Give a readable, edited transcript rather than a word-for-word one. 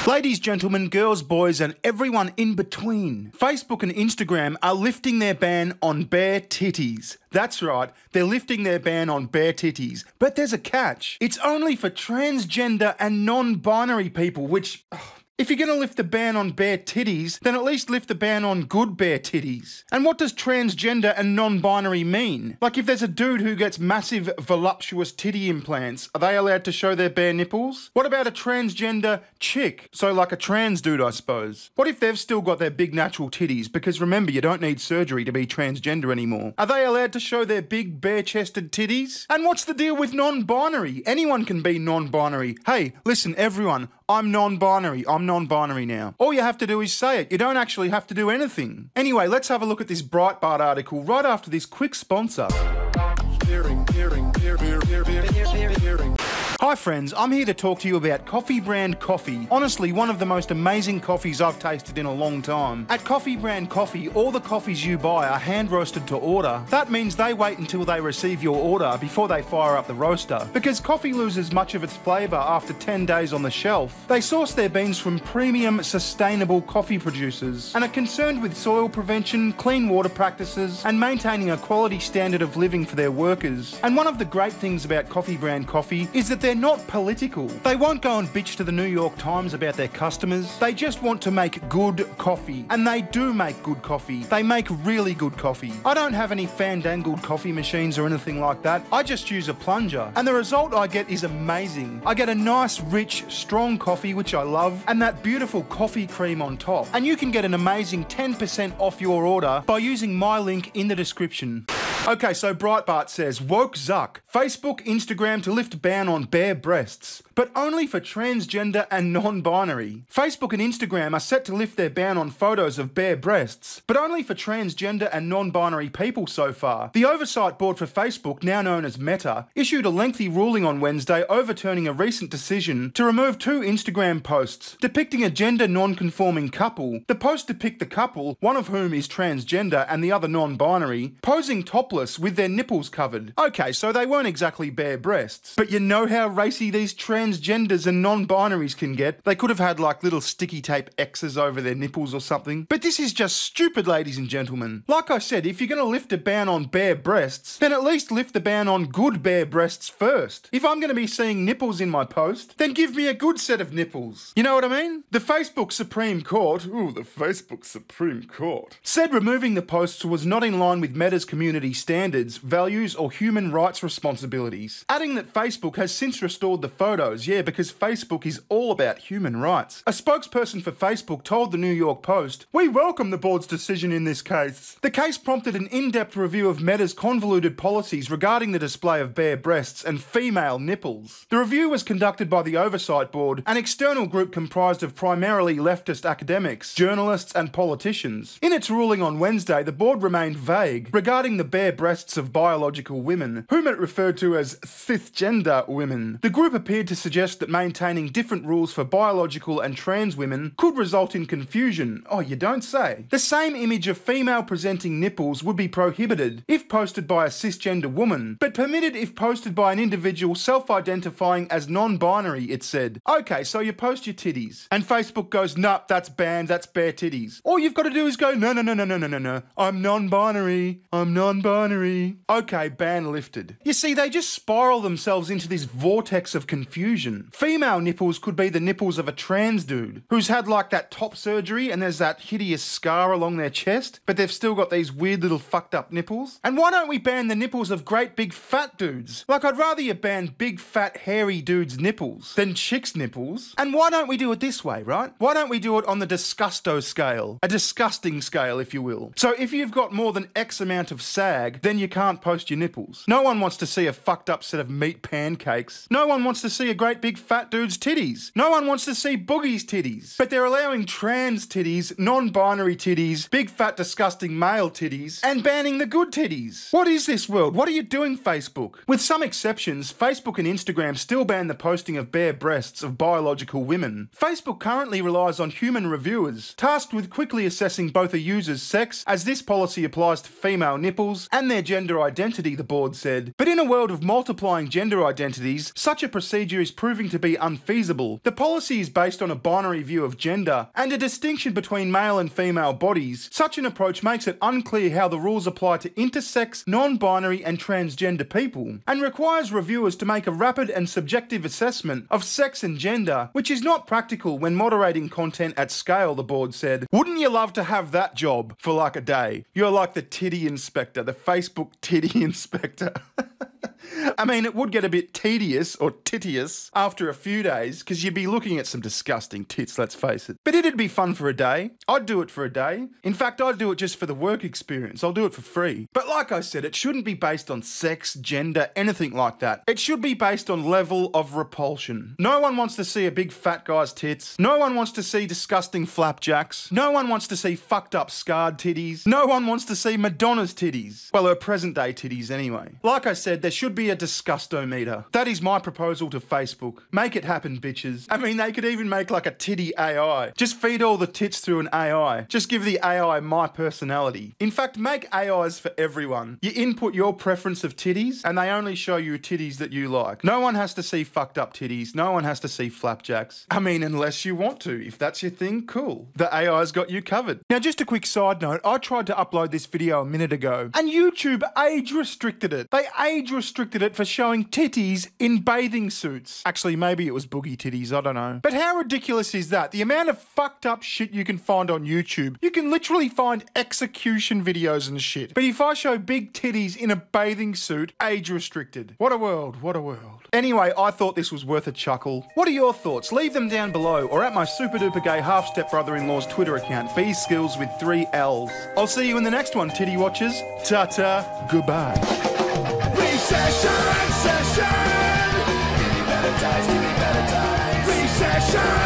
Ladies, gentlemen, girls, boys, and everyone in between, Facebook and Instagram are lifting their ban on bare titties. That's right, they're lifting their ban on bare titties. But there's a catch. It's only for transgender and non-binary people, which... if you're going to lift the ban on bare titties, then at least lift the ban on good bare titties. And what does transgender and non-binary mean? Like if there's a dude who gets massive voluptuous titty implants, are they allowed to show their bare nipples? What about a transgender chick? So like a trans dude, I suppose. What if they've still got their big natural titties? Because remember, you don't need surgery to be transgender anymore. Are they allowed to show their big bare-chested titties? And what's the deal with non-binary? Anyone can be non-binary. Hey, listen, everyone, I'm non-binary. I'm non-binary now. All you have to do is say it. You don't actually have to do anything. Anyway, let's have a look at this Breitbart article right after this quick sponsor. Hi friends, I'm here to talk to you about Coffee Brand Coffee. Honestly, one of the most amazing coffees I've tasted in a long time. At Coffee Brand Coffee, all the coffees you buy are hand roasted to order. That means they wait until they receive your order before they fire up the roaster. Because coffee loses much of its flavour after 10 days on the shelf. They source their beans from premium, sustainable coffee producers and are concerned with soil prevention, clean water practices and maintaining a quality standard of living for their workers. And one of the great things about Coffee Brand Coffee is that they're not political. They won't go and bitch to the New York Times about their customers. They just want to make good coffee. And they do make good coffee. They make really good coffee. I don't have any fandangled coffee machines or anything like that. I just use a plunger. And the result I get is amazing. I get a nice, rich, strong coffee, which I love, and that beautiful coffee cream on top. And you can get an amazing 10% off your order by using my link in the description. Okay, so Breitbart says, woke Zuck, Facebook, Instagram to lift ban on bare breasts, but only for transgender and non-binary. Facebook and Instagram are set to lift their ban on photos of bare breasts, but only for transgender and non-binary people so far. The Oversight Board for Facebook, now known as Meta, issued a lengthy ruling on Wednesday overturning a recent decision to remove 2 Instagram posts depicting a gender non-conforming couple. The posts depict the couple, one of whom is transgender and the other non-binary, posing topless with their nipples covered. Okay, so they weren't exactly bare breasts. But you know how racy these transgenders and non-binaries can get? They could have had like little sticky tape X's over their nipples or something. But this is just stupid, ladies and gentlemen. Like I said, if you're going to lift a ban on bare breasts, then at least lift the ban on good bare breasts first. If I'm going to be seeing nipples in my post, then give me a good set of nipples. You know what I mean? The Facebook Supreme Court, said removing the posts was not in line with Meta's community standards, values, or human rights responsibilities, adding that Facebook has since restored the photos, because Facebook is all about human rights. A spokesperson for Facebook told the New York Post, "We welcome the board's decision in this case." The case prompted an in-depth review of Meta's convoluted policies regarding the display of bare breasts and female nipples. The review was conducted by the Oversight Board, an external group comprised of primarily leftist academics, journalists, and politicians. In its ruling on Wednesday, the board remained vague regarding the bare breasts of biological women, whom it referred to as cisgender women. The group appeared to suggest that maintaining different rules for biological and trans women could result in confusion. Oh, you don't say. The same image of female presenting nipples would be prohibited if posted by a cisgender woman, but permitted if posted by an individual self-identifying as non-binary, it said. Okay, so you post your titties, and Facebook goes, "Nah, that's banned, that's bare titties." All you've got to do is go, no, I'm non-binary, Okay, ban lifted. You see, they just spiral themselves into this vortex of confusion. Female nipples could be the nipples of a trans dude who's had like that top surgery and there's that hideous scar along their chest, but they've still got these weird little fucked up nipples. And why don't we ban the nipples of great big fat dudes? Like, I'd rather you ban big fat hairy dudes' nipples than chicks' nipples. And why don't we do it this way, right? Why don't we do it on the disgusto scale? A disgusting scale, if you will. So if you've got more than X amount of sag, then you can't post your nipples. No one wants to see a fucked up set of meat pancakes. No one wants to see a great big fat dude's titties. No one wants to see Boogie's titties. But they're allowing trans titties, non-binary titties, big fat disgusting male titties, and banning the good titties. What is this world? What are you doing, Facebook? With some exceptions, Facebook and Instagram still ban the posting of bare breasts of biological women. Facebook currently relies on human reviewers, tasked with quickly assessing both a user's sex, as this policy applies to female nipples, and their gender identity, the board said. But in a world of multiplying gender identities, such a procedure is proving to be unfeasible. The policy is based on a binary view of gender and a distinction between male and female bodies. Such an approach makes it unclear how the rules apply to intersex, non-binary and transgender people, and requires reviewers to make a rapid and subjective assessment of sex and gender, which is not practical when moderating content at scale, the board said. Wouldn't you love to have that job for like a day? You're like the titty inspector, the Facebook titty inspector. I mean, it would get a bit tedious or titious after a few days because you'd be looking at some disgusting tits, let's face it. But it'd be fun for a day. I'd do it for a day. In fact, I'd do it just for the work experience. I'll do it for free. But like I said, it shouldn't be based on sex, gender, anything like that. It should be based on level of repulsion. No one wants to see a big fat guy's tits. No one wants to see disgusting flapjacks. No one wants to see fucked up scarred titties. No one wants to see Madonna's titties. Well, her present day titties anyway. Like I said, there should be a disgustometer. That is my proposal to Facebook. Make it happen, bitches. I mean, they could even make like a titty AI. Just feed all the tits through an AI. Just give the AI my personality. In fact, make AIs for everyone. You input your preference of titties and they only show you titties that you like. No one has to see fucked up titties. No one has to see flapjacks. I mean, unless you want to. If that's your thing, cool. The AI's got you covered. Now, just a quick side note. I tried to upload this video a minute ago and YouTube age restricted it. They age restricted it for showing titties in bathing suits. Actually, maybe it was boogie titties, I don't know. But how ridiculous is that? The amount of fucked up shit you can find on YouTube. You can literally find execution videos and shit. But if I show big titties in a bathing suit, age restricted. What a world, what a world. Anyway, I thought this was worth a chuckle. What are your thoughts? Leave them down below or at my super duper gay half-step brother-in-law's Twitter account, BSkills with 3 L's. I'll see you in the next one, titty watchers. Ta-ta, goodbye. Recession! Recession! Give me better times, give me better times. Recession!